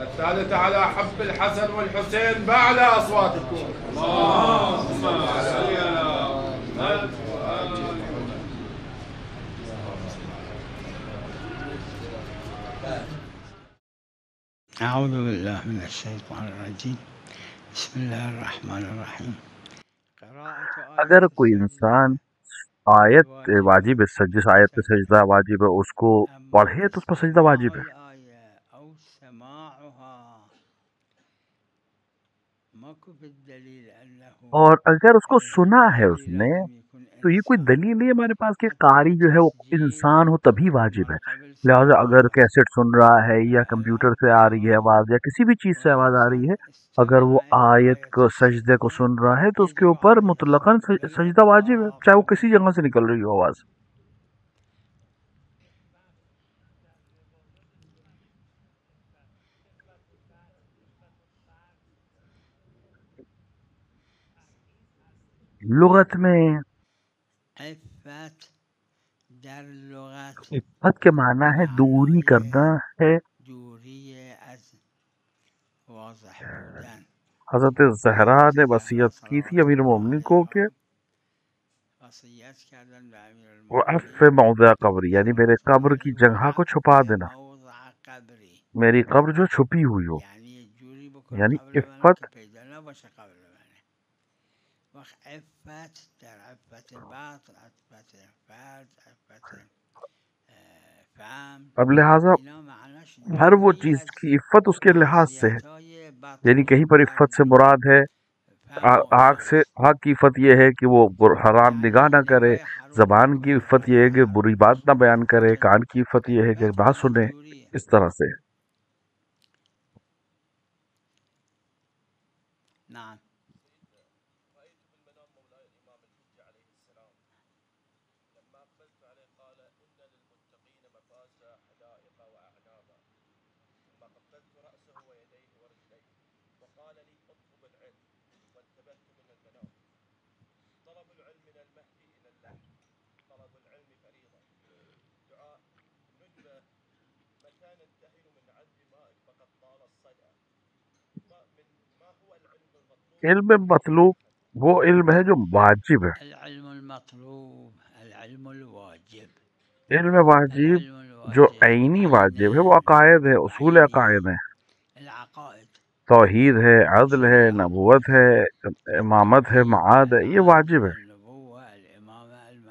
الثالثة على حب الحسن والحسين بأعلى أصواتكم. اللهم صل على محمد وآل محمد. أعوذ بالله من الشيطان الرجيم. بسم الله الرحمن الرحیم. اگر کوئی انسان آیت واجب ہے، جس آیت پہ سجدہ واجب ہے اس کو پڑھے تو اس پر سجدہ واجب ہے، اور اگر اس کو سنا ہے اس نے تو یہ کوئی دلیل نہیں ہے ہمارے پاس کہ قاری جو ہے وہ انسان ہو تبھی واجب ہے. لہٰذا اگر کیسٹ سن رہا ہے یا کمپیوٹر سے آ رہی ہے آواز یا کسی بھی چیز سے آواز آ رہی ہے، اگر وہ آیت کو سجدے کو سن رہا ہے تو اس کے اوپر مطلقاً سجدہ واجب ہے، چاہے وہ کسی جگہ سے نکل رہی ہو آواز. لغت میں عفت کے معنی ہے دوری کرنا ہے. حضرت زہرا نے وصیت کی تھی امیر المومنین کو کہ وہ عف موضع قبری، یعنی میرے قبر کی جگہ کو چھپا دینا، میری قبر جو چھپی ہوئی ہو، یعنی عفت. اب لہٰذا ہر وہ چیز کی عفت اس کے لحاظ سے ہے، یعنی کہیں پر عفت سے مراد ہے آنکھ کی عفت یہ ہے کہ وہ حرام نگاہ نہ کرے، زبان کی عفت یہ ہے کہ بری بات نہ بیان کرے، کان کی عفت یہ ہے کہ بات سنے، اس طرح سے. علم مطلوب وہ علم ہے جو واجب ہے. علم واجب جو عینی واجب ہے وہ عقائد ہے، اصول عقائد ہیں، توحید ہے، عدل ہے، نبوت ہے، امامت ہے، معاد ہے، یہ واجب ہے.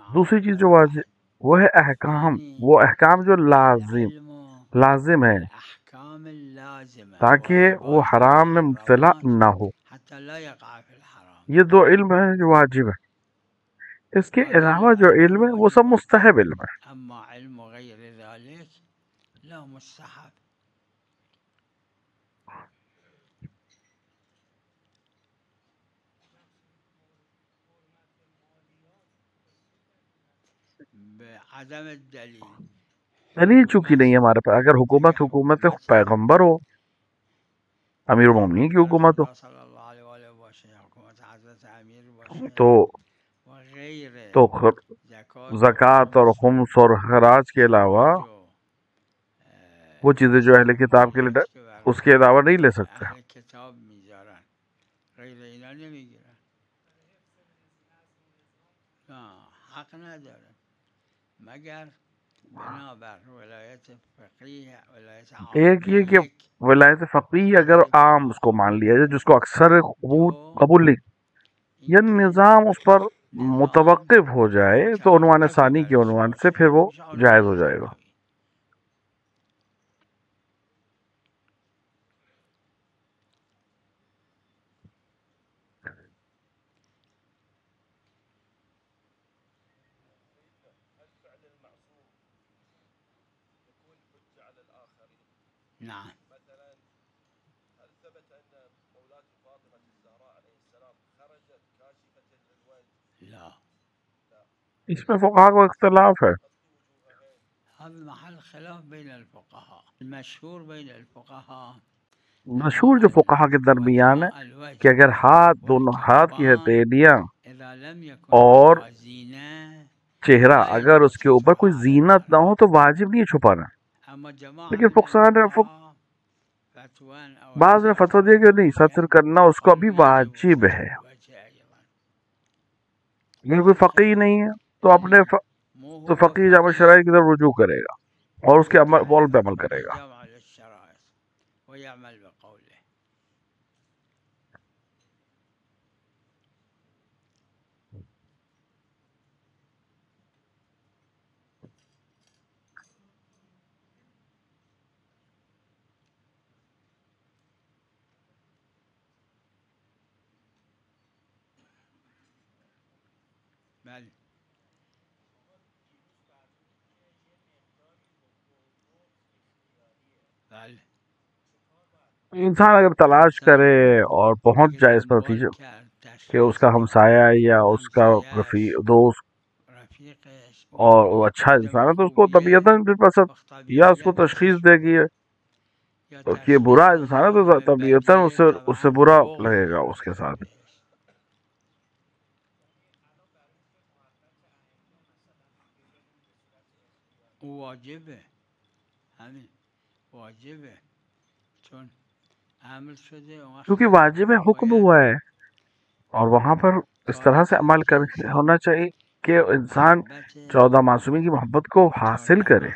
دوسری چیز جو واجب وہ ہے احکام، وہ احکام جو لازم ہے تاکہ وہ حرام میں مبتلا نہ ہو. یہ دو علم ہیں جو واجب ہے. اس کے علاوہ جو علم ہے وہ سب مستحب علم ہے. دلیل چونکہ نہیں ہے ہمارے پاس. اگر حکومت پیغمبر ہو، امیر المومنین کی حکومت ہو، تو زکوٰۃ اور خمس اور خراج کے علاوہ وہ چیزیں جو اہل کتاب کے لیے اس کے علاوہ نہیں لے سکتے. ایک یہ کہ ولایت فقیہ اگر عام اس کو مان لیا جائے، جس کو اکثر قبول نہیں، یا نظام اس پر متوقف ہو جائے تو عنوان ثانی کے عنوان سے پھر وہ جائز ہو جائے گا. اس میں فقہا کو اختلاف ہے. مشہور جو فقہا کے درمیان ہے کہ اگر دونوں ہاتھ کی ہتھیلیاں اور چہرہ اگر اس کے اوپر کوئی زینت نہ ہو تو واجب نہیں چھپانا. لیکن بعض نے فتویٰ دیا کہ نہیں، ستر کرنا اس کو ابھی واجب ہے. اگر کوئی فقیہ نہیں ہے تو اپنے تو فقیہ جامع شرائع کی طرف رجوع کرے گا اور اس کے قول پہ عمل کرے گا. انسان اگر تلاش کرے اور پہنچ جائے اس پر نتیجے کہ اس کا ہمسایہ یا اس کا دوست اور وہ اچھا انسان ہے تو اس کو طبیعتاً بھی پسند، یا اس کو تشخیص دے گی کہ یہ برا انسان ہے تو طبیعتاً اس سے برا لگے گا اس کے ساتھ. کیونکہ واجب حکم ہوا ہے اور وہاں پر اس طرح سے عمل ہونا چاہیے کہ انسان 14 معصومین کی محبت کو حاصل کرے.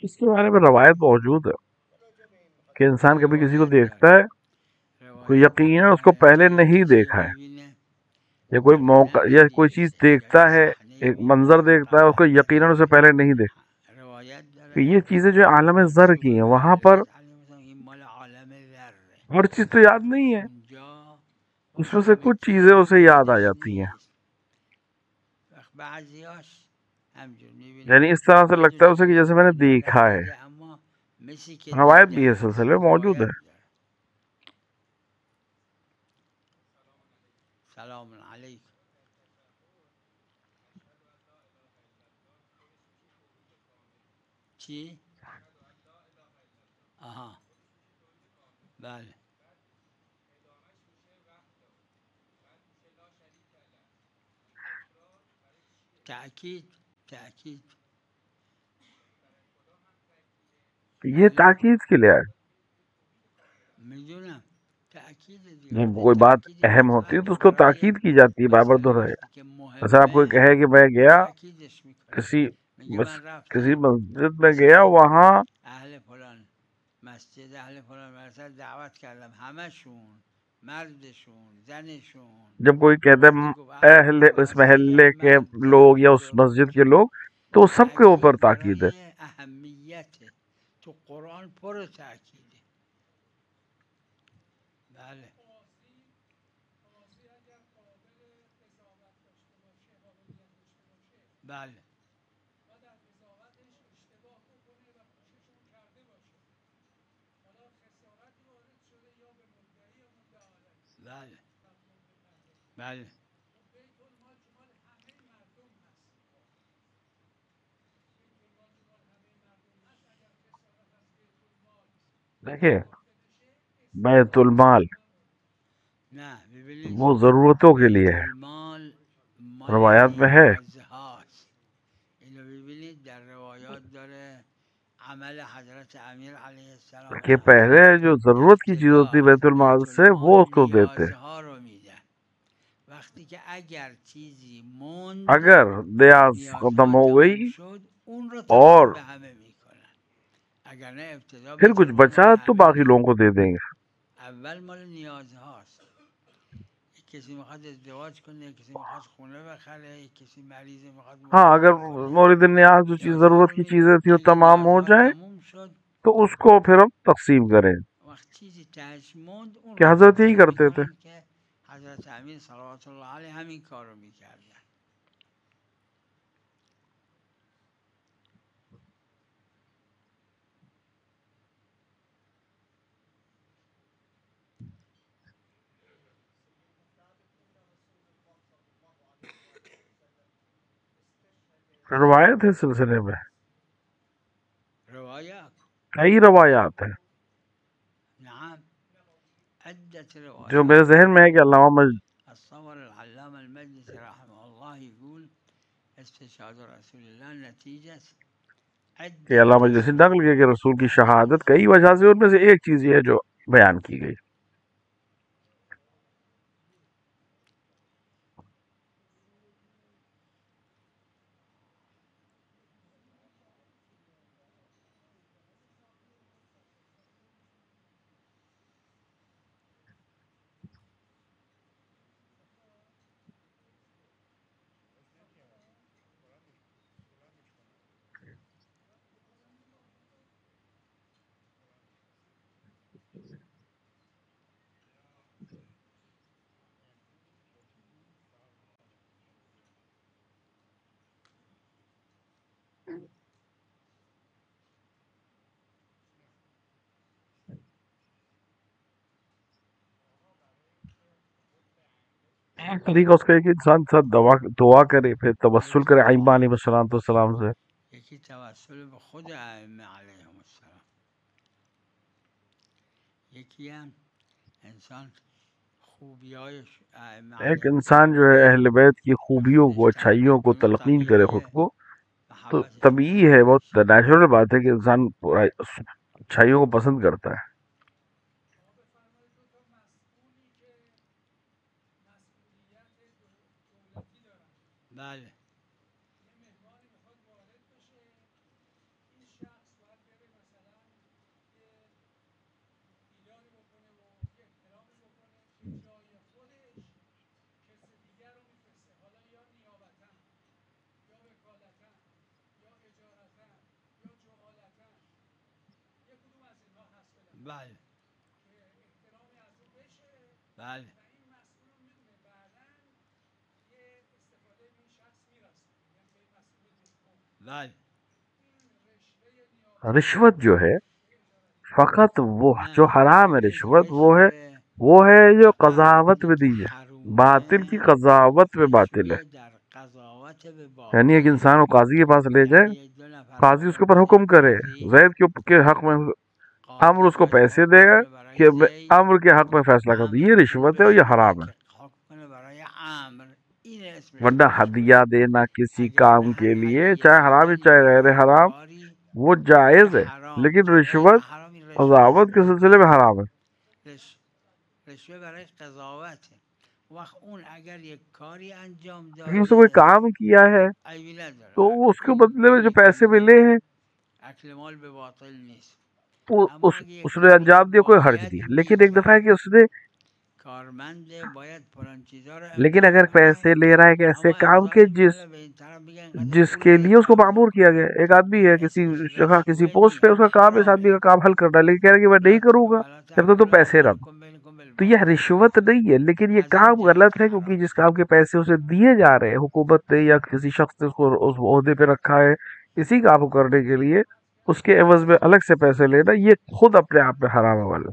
اس کے بارے میں روایت موجود ہے کہ انسان کبھی کسی کو دیکھتا ہے تو یقیناً اس کو پہلے نہیں دیکھا ہے، یا کوئی موقع یا کوئی چیز دیکھتا ہے، ایک منظر دیکھتا ہے، اس کو یقیناً اسے پہلے نہیں دیکھا. یہ چیزیں جو عالم زر کی ہیں وہاں پر ہر چیز تو یاد نہیں ہے، اس میں سے کچھ چیزیں اسے یاد آ جاتی ہیں. یعنی اس طرح سے لگتا ہے اسے کہ جیسے میں نے دیکھا ہے. روایت بھی اس سلسلے میں موجود ہے. سلام علیکم. چی؟ آہا بله. تأکید یہ تاکید کے لیے ہے. میدونم تأکید جب کوئی بات اہم ہوتی ہے تو اس کو تاکید کی جاتی ہے، بار بار دہرایا. ایسا آپ کو کہے کہ میں گیا کسی مسجد میں گیا، وہاں اهل فلان مسجد اهل فلان مثلا دعوت کردم، همشون مردشون زنشون. جب کوئی کہتا ہے اہل اس محلے کے لوگ یا اس مسجد کے لوگ تو سب کے اوپر تاکید ہے. اهمیت تو قرآن پر تاکیده. بله بله بله بله. دیکھیں بیت المال نه ببینید وہ ضرورتوں کے لیے بیت ہے، المال مال روایات میں ہے نیاز هاست. اینو ببینید در روایات داره عمل حضرت امیر علیه السلام کہ پہلے جو ضرورت کی چیز ہوتی ابتدا بیت المال سے وہ اس کو دیتے. نیازها رو میدن. وقتی که اگر چیزی موند اگر نیاز ختم ہو گئی شد اون رو اور تقسیم به همه میکنن. اگر نه ابتدا پھر بیت کچھ المال بچا مال تو همه باقی لوگوں کو دے دیں گے. اول مال نیاز هاست. کسی میخواد ازدواج کنه، کسی میخواد خونه بخره، کسی مریضه میخواد ہاں مراجعه اگر کنه. مورد نیاز جو چیز ضرورت کی چیزیں تھی وہ تمام ہو جائیں تموم شد. تو اس کو پھر ہم تقسیم کریں. وقت چیزی تهش موند اون کہ رو حضرت یہی تقسیم کرتے تھے. میکنن که حضرت امیر صلوات الله علیه همین کار رو میکردن. روایت ہے اس سلسلے میں، روایات کئی روایات ہیں نعم عدة جو روايات. میرے ذہن میں ہے کہ علامہ الصور العلامة المجلسي رحمه الله يقول استشهاد رسول الله نتيجة کہ عدة علامہ جیسے نقل کیا کہ رسول کی شہادت کئی وجہ سے، ان میں سے ایک چیز یہ ہے جو بیان کی گئی. ایک طریقہ اس کا ہے کہ انسان ساتھ دعا کرے، پھر توسل کرے ائمہ علیہ السلام سے. یکی توسل به خود ائمه علیهم السلام، یکی هم انسان خوبیای ائمه ایک علیهم انسان جو ہے اہل بیت کی خوبیوں کو، خودش اچھائیوں کو تفکر کنه، تلقین کرے خود طبیعیه کو، تو محبتشون طبیعی ہے، زیاد بہت میشه. نیچرل بات ہے کہ انسان اچھائیوں کو پسند کرتا ہے. بله بله بله بله رشوت جو ہے فقط وہ جو نه حرام ہے، ببینید رشوت وہ ہے جو فقط قضاوت اونی میں که دی ہے، باطل کی حرومه قضاوت میں باطل ہے. رشوه در قضاوت به یعنی ایک باطل، انسان کو قاضی کے پاس لے جائے، یعنی دو نفر قاضی اس کے اوپر حکم مخالف کرے قاضی، زید کے حق میں، امر قاضی اس کو بیاد پیسے حکم دے گا کنه برای کہ زید، امر کے حق میں فیصلہ کر دو، امر یہ اون رشوت ہے اور یہ بشینه حرام ہے. که حکم کنه برای امر، این اسمش ورنہ رشوه. ہدیہ دینا کسی اگر کام به کے هر لیے هدیه چاہے حرام ہے دیدنی چاہے غیر برای حرام، کاری وہ که جائز ہے، حرام لیکن غیر رشوت حرام، این رشوه است. قضاوت کے سلسلے میں حرام ہے. رشوه برای قضاوته. وقت اون اگر یک کاری انجام لیکن اس نے کوئی داده کام کیا ہے عیبی نداره، تو وہ اس کے بدلے میں این جو یک پیسے ملے ہیں اکل مال به باطل نیست. وہ اما اگه یک اس نے کاری که انجام دیا، کوئی حرج باید نہیں. لیکن ایک دفعہ ہے کہ اس نے، کارمند باید فلان چیزا رو لیکن امضا اگر کنه، پیسے لے رہا ہے کہ ایسے اما کام امضا کے نمیکنه، به این طرف بگه اینقدر جس پول کے بده لیے اس تا کو امضا معمور کیا کنه. گیا. ایک آدمی ہے این کسی اسمش جگہ کسی رشوه پوسٹ پہ، نیست، اس کا این کام ہے اس آدمی حرامه. کا کام حل کرنا ہے، لیکن کہہ رہا ہے کہ میں نہیں کروں گا ولا جب تک تو تأكلوا پیسے رکھ. أموالكم بينكم تو یہ بالباطل. رشوت نہیں ہے، لیکن یہ از این کام جهت غلط ہے کیونکہ جس حرامه. کام کے پیسے اسے دیے جا رہے ہیں حکومت نے یا کسی شخص نے اس کو اس عہدے پہ رکھا ہے اسی کام کو کرنے کے لیے، اس کے عوض میں الگ سے پیسے لینا، یہ خود اپنے آپ میں حرام ہے والا.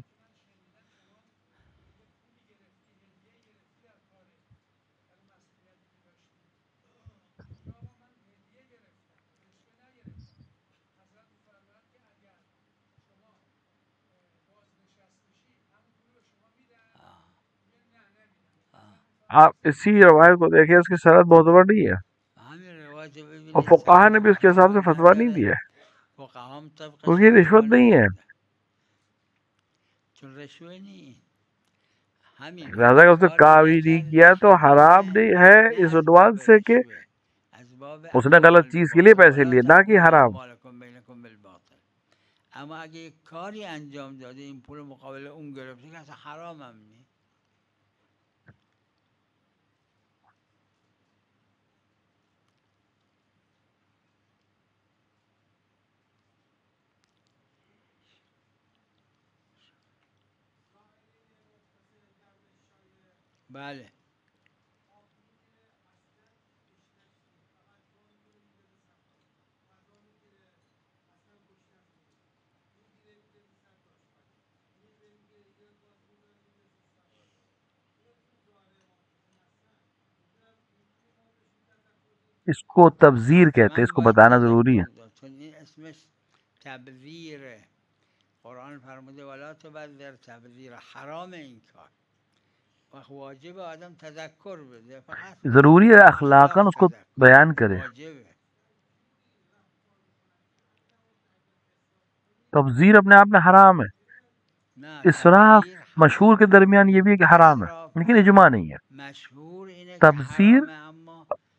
آپ اسی روایت کو دیکھیں، اس کی سند معتبر نہیں ہے، همین روایت رو اور ببینید فقہا سند نے بھی اس کے حساب سے معتبر فتویٰ نہیں نداره، دیا ہے، فقهام طبقش کیونکہ یہ فتوا رشوت نہیں ہے. نداده، چون رشوه نیست. همین لہٰذا اگه کہ اس نے کاری کام ہی نہیں نکرده کیا تو حرام شریعت نہیں ہے نه اس از عنوان باب سے کہ رشوه، از باب اس نے اکل غلط مال چیز کے لیے بالباطل، پیسے ولا لیے، نہ کہ تأكلوا حرام. اموالکم بینکم بالباطل. اما اگه یک کاری انجام داده این پول مقابل اون گرفته که اصلا حرام هم نیست. بله اس کو تبذیر کہتے ہیں، اس کو بتانا ضروری ہے۔ چون این اسمش تبذیره. قرآن فرموده ولا تبذر تبذیر، حرام این کار. وقت واجب آدم تذکر بده، فقط ضروری ہے مطلق اخلاقاً اس کو تذکر بیان کرے۔ واجبه. تبذیر اپنے آپ میں حرام ہے، نه اسراف تبذیر مشہور کے درمیان یہ بھی ہے کہ حرام ہے، اسراف لیکن نه، اجماع نہیں ہے۔ مشهور اینه که تبذیر حرامه اما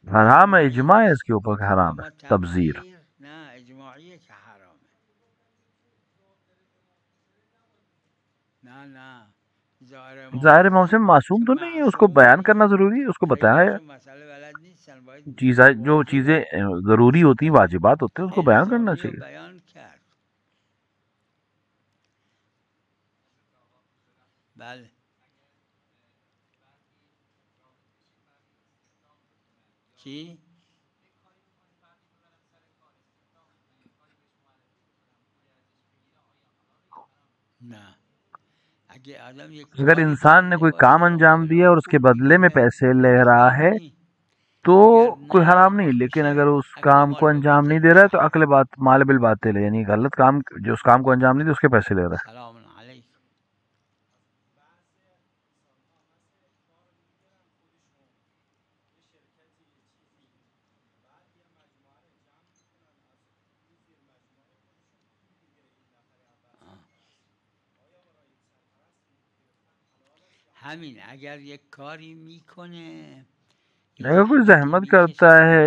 حرام ہے، اجماعی اجماع ہے اس نیست. کے اوپر کہ حرام ہے اما تبذیر۔ تبذیر نه اجماعیه که حرامه. نه ظاهر امام ظاہر امام حسن سے معصوم که تو نہیں ہے، اس کو معصوم بیان نیست، کرنا ضروری ہے، اس کو بتایا ہے۔ خیلیشون مسئله بلد نیستن، باید جو واجب چیزیں ضروری ہوتی ہیں، واجبات ہوتے ہیں، اس کو بیان کرنا الزامی رو چاہیے۔ بیان کرد. بله چی؟ نه اگه آدم یک اگر کاری انسان نے کرده کوئی کام باشه انجام دیا اور حالا اس کے خوب بدلے میں میکنه پیسے لے رہا حرام ہے نیست. تو اگر کوئی نه حرام نہیں، وقت لیکن میشه اگر اس اکل کام کو مال به انجام نہیں باطل دے رہا ہے میشه تو عقل حرام. بات مال بالباطل ہے، یعنی غلط کام، جو اس کام کو انجام نہیں دے اس کے پیسے لے رہا ہے۔ سلام علیکم. همین اگر یک کاری میکنه اگر کوئی زحمت کرتا ہے،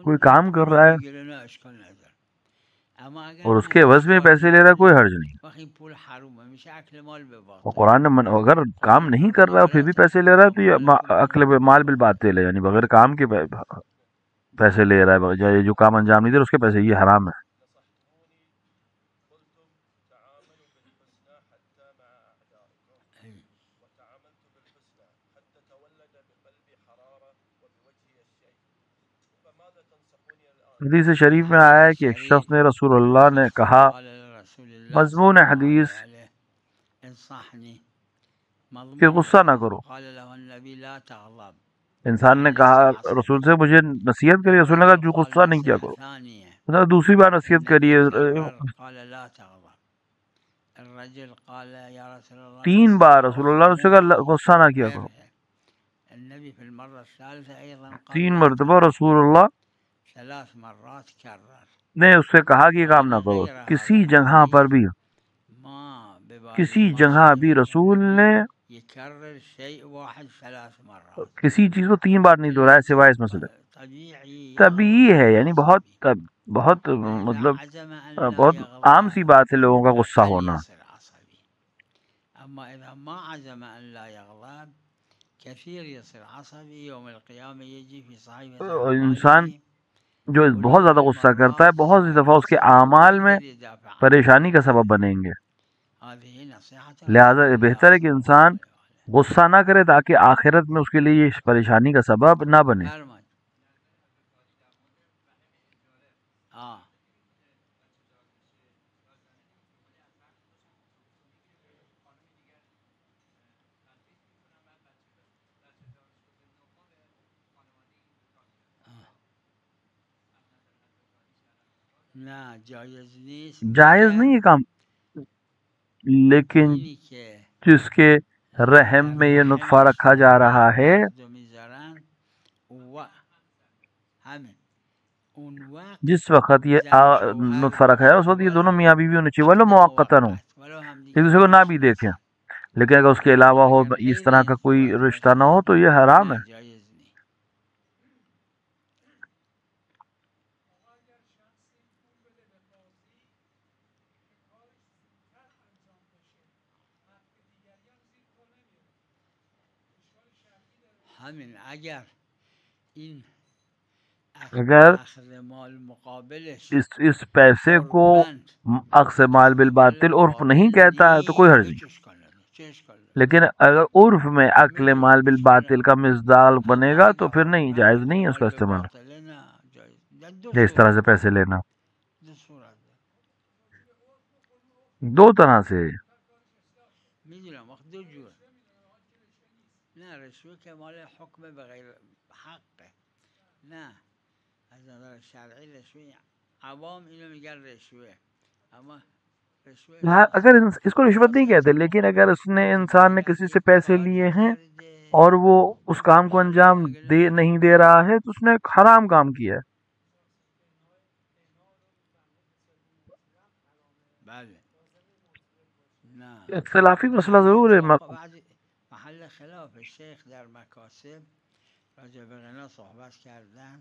کوئی کام کر رہا ہے میگیره نه اشکال نداره، اما اگر اور اس نه کے عوض هیچ میں کاری پیسے لے رہا ہے، کوئی نکنه حرج نہیں۔ وقت این پول حرومه میشه اکل مال به اور باطل. قرآن نے اگر کام نہیں کر رہا ہے پھر بھی پیسے لے رہا ہے تو یہ عقل مال بالباطل ہے، یعنی بغیر کام کے پیسے لے رہا ہے، جو کام انجام نہیں دے رہا اس کے پیسے، یہ حرام ہے۔ حدیث شریف میں آیا ہے کہ ایک شخص نے رسول اللہ نے کہا، مضمون حدیث کہ غصہ نہ کرو۔ انسان نے کہا رسول سے مجھے نصیحت کری، رسول نے کہا جو غصہ نہیں کیا کرو۔ دوسری بار نصیحت کریے، 3 بار رسول اللہ نے کہا غصہ نہ کیا کرو۔ 3 مرتبہ رسول اللہ نے اس سے کہا کہ یہ کام نہ کرو۔ کسی جگہ پر بھی رسول نے کسی چیز کو 3 بار نہیں دہرایا سوائے اس مسئلے۔ طبیعی ہے، یعنی بہت مطلب بہت عام سی بات ہے لوگوں کا غصہ ہونا۔ اما اذا ما عزم ان لا يغضب كثير يصير عصبي يوم القيامه يجي في صحيفه انسان جو بہت زیادہ غصہ کرتا ہے بہت سی دفعہ اس کے اعمال میں پریشانی کا سبب بنیں گے۔ لہذا یہ بہتر ہے کہ انسان غصہ نہ کرے تاکہ آخرت میں اس کے لیے یہ پریشانی کا سبب نہ بنے۔ جائز نہیں ہے کام، لیکن جس کے رحم میں یہ نطفہ رکھا جا رہا ہے، جس وقت یہ نطفہ رکھا ہے اس وقت یہ دونوں میاں بیوی ہونے چاہیے، ولو موقتاً ہو، ایک دوسرے کو نہ بھی دیکھیں، لیکن اگر اس کے علاوہ ہو، اس طرح کا کوئی رشتہ نہ ہو تو یہ حرام ہے۔ اگر اس پیسے کو اخذ مال بالباطل عرف نہیں کہتا ہے تو کوئی حرج نہیں، لیکن اگر عرف میں اکل مال بالباطل کا مصداق بنے گا تو پھر نہیں، جائز نہیں ہے اس کا استعمال، اس طرح سے پیسے لینا۔ 2 طرح سے نه رشوه که مال حکم به غیر حقه، نه از نظر شرعی رشوه عوام اینو میگن رشوه، اما رشوه اگر اس کو رشوت نہیں کہتے، لیکن اگر اس نے انسان نے کسی سے پیسے لیے ہیں اور وہ اس کام کو انجام نہیں دے رہا ہے تو اس نے ایک حرام کام کیا ہے. بله نه اختلافی مسئلہ ضرور ہے. بعضی محل خلاف شیخ در مکاسب راجع به غنا صحبت کردن.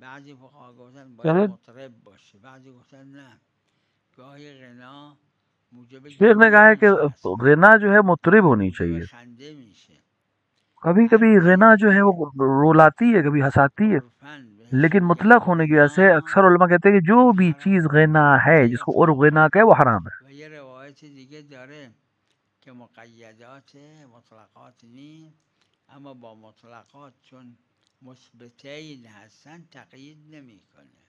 بعضی فقها گفتن باید مطرب باشه، بعضی گفتن نه گاهی غنا موجب شیخ نے کہا ہے کہ گریه غنا جو ہے مطرب ہونی موجب چاہیے. خنده میشه. کبھی کبھی غنا جو ہے وہ رولاتی ہے، کبھی ہنساتی ہے، عرفاً بهش لیکن میگن مطلق ہونے کی وجہ سے غنا اکثر علماء کہتے ہیں کہ جو بھی چیز غنا ہے، جس کو عرف غنا کہے، وہ حرام ہے. و یه روایت دیگه داره که مقیدات مطلقات نیم، اما با مطلقات چون مثبتین هستن تقیید نمیکنه.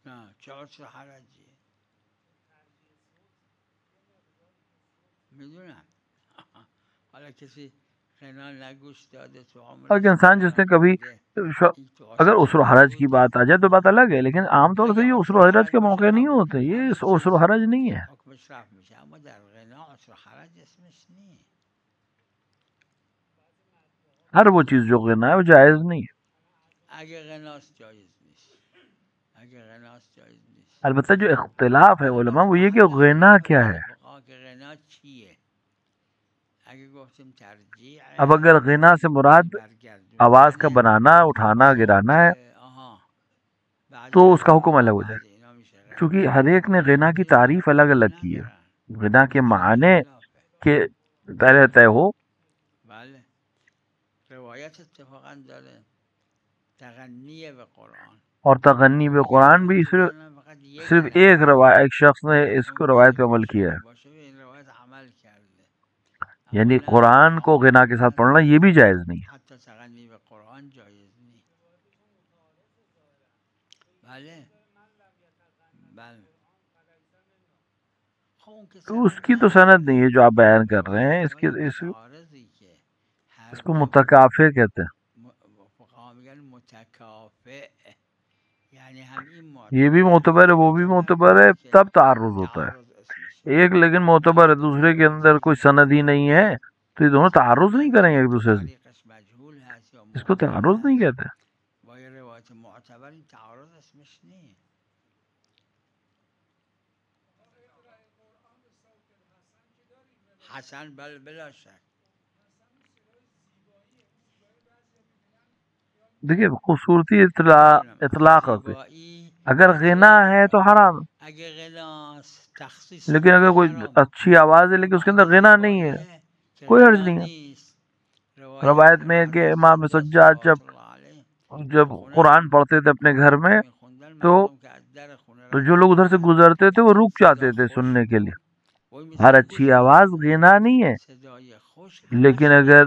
نه چه عذر حرجی میدونم. حالا کسی غنا نگوش داده تو عمرش اگر انسان جس نے کبھی اگر عسر و حرج کی بات آ جائے تو بات الگ ہے، لیکن عام طور سے یہ عسر و حرج کے موقع نہیں ہوتے، یہ عسر و حرج نہیں ہے. حکمش رفت میشه، اما در غنا عسر و حرج اسمش نیست. ہر وہ چیز جو غنا ہے وہ جائز نہیں ہے. اگه غناست جایز نیست، اگه غناست جایز نیست. البتہ جو اختلاف ہے علماء وہ یہ کہ غنا کیا ہے. که غنا چیه؟ اگه گفتیم ترجیع، اب اگر غنا سے مراد آواز کا بنانا، اٹھانا، گرانا ہے تو اس کا حکم الگ ہو جائے، چونکہ ہر ایک نے غنا کی تعریف الگ الگ کی ہے. غنا کے معنی کے پہلے طے ہو. بله روایت اتفاقا داره تغنی به قرآن، اور تغنی به قرآن بھی صرف ایک ایک شخص نے اس کو روایت پہ عمل کیا ہے، یعنی قرآن کو غنا کے ساتھ پڑھنا یہ بھی جائز نہیں ہے. حتی تغنی به قرآن جایز نیست. بله بله. تو اس کی تو سند نہیں ہے جو آپ بیان کر رہے ہیں. اس کو متکافئ کہتے ہیں. یہ بھی معتبر ہے، وہ بھی معتبر ہے، تب تعارض ہوتا ہے. ایک لیکن معتبر ہے، دوسرے کے اندر کوئی سند ہی نہیں ہے، تو یہ دونوں تعارض نہیں کریں گے ایک دوسرے سے. اس کو تعارض نہیں کہتے. حسن بلا شک. دیکھیے خوبصورتی اطلاق ہے. اگر غنا ہے تو حرام ہے، لیکن اگر کوئی اچھی آواز ہے لیکن اس کے اندر غنا نہیں ہے کوئی حرج نہیں ہے. روایت میں کہ امام سجاد جب قرآن پڑھتے تھے اپنے گھر میں تو جو لوگ ادھر سے گزرتے تھے وہ رک جاتے تھے سننے کے لیے. ہر اچھی آواز غنا نہیں ہے، لیکن اگر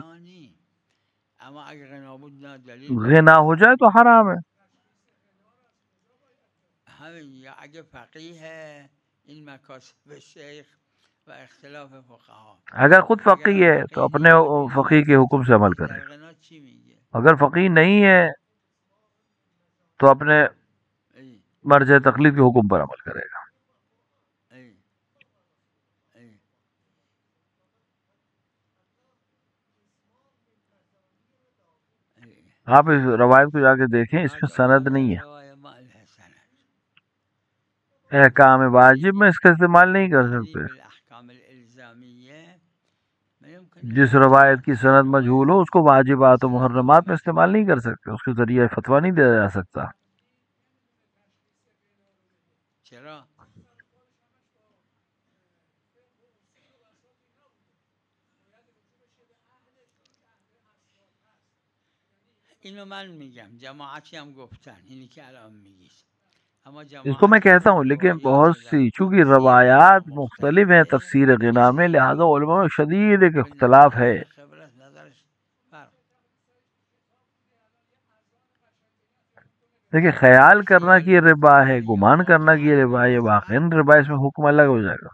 غنا ہو جائے تو حرام ہے. اگه فقیه ہے این مکاسب شیخ و اختلاف فقها. اگر خود فقیہ ہے تو اپنے فقیہ کے حکم سے عمل کرے. اگر فقیہ نہیں ہے تو اپنے مرجع تقلید کے حکم پر عمل کرے گا. آپ اس روایت کو جا کے دیکھیں، اس میں سند نہیں ہے. احکام واجب میں اس کا استعمال نہیں کر سکتے. جس روایت کی سند مجہول ہو اس کو واجبات و محرمات میں استعمال نہیں کر سکتے، اس کے ذریعے فتویٰ نہیں دیا جا سکتا. اینو من میگم، جماعتی هم گفتن اینی که الان میگید. اس کو میں کہتا ہوں، لیکن بہت سی چونکہ روایات مختلف ہیں تفسیر غنا میں، لہذا علماء میں شدید ایک اختلاف ہے. دیکھیں خیال کرنا کہ یہ ربا ہے، گمان کرنا کہ یہ ربا ہے، واقعی ربا، اس میں حکم الگ ہو جائے گا.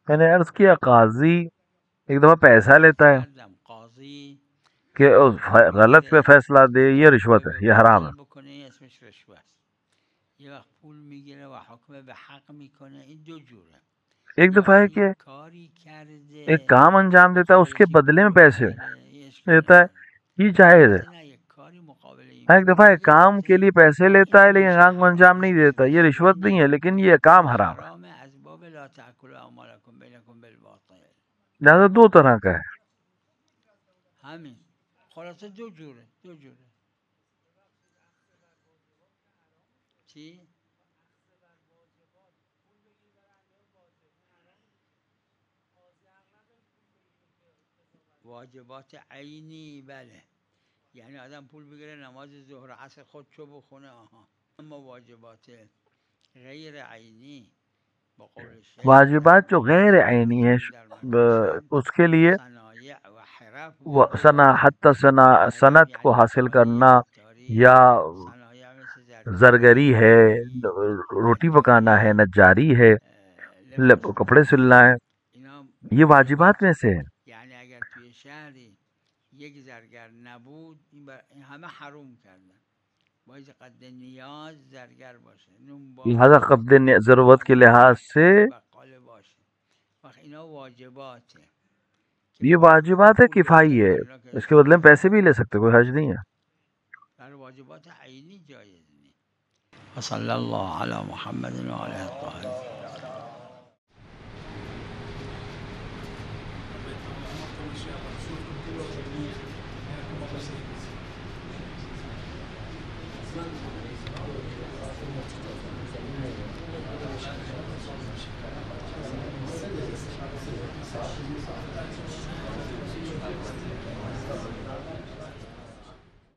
میں نے عرض کیا قاضی ایک دفعہ پیسہ لیتا ہے کردم قاضی کہ غلط پہ فیصلہ دے، یہ رشوت ہے، یہ حرام ہے. بکنه اسمش رشوه است. یه وقت پول میگیره و حکم به حق میکنه. این دو جوره. ایک دفعہ ہے کہ کاری کرده ایک کام انجام دیتا ہے، اس کے بدلے میں پیسے دیتا ہے، یہ جائز ہے. نه یک کاری مقابل این ایک دفعہ ایک کام کے لیے پیسے لیتا ہے لیکن کام کو انجام نہیں دیتا، یہ رشوت نہیں ہے لیکن یہ کام حرام ہے. حرام از باب لا تأکلوا اموالکم بینکم بالباطل. لہٰذا دو طرح کا ہے. همین خلاصه دو جوره، دو جوره. چی؟ واجبات عینی بله، یعنی آدم پول بگیره نماز ظهر عصر خودشو بخونه آها. اما واجبات غیر عینی با قول شیخ واجبات جو غیر عینی ہے اس کے لیے صنایع و حرف حتی صنعت کو حاصل کرنا یا صنایع مثل زرگری ہے، روٹی پکانا ہے، نجاری ہے، کپڑے سلنا ہے، اینا یہ واجبات میں سے ہے. یعنی اگر توی شهری یک زرگر نبود این همه حروم کردن. باید قد نیاز زرگر باشه، نون لہذا باشه، قبض ضرورت کے لحاظ سے بقال باشه. وقت اینا واجباته. یہ واجبات ہے، کفایی ہے، اس کے بدلے میں پیسے بھی لے سکتے، کوئی حرج نہیں ہے. در واجبات عینی جایز نیست. وصلی الله علی محمد و علیه الطاهرین.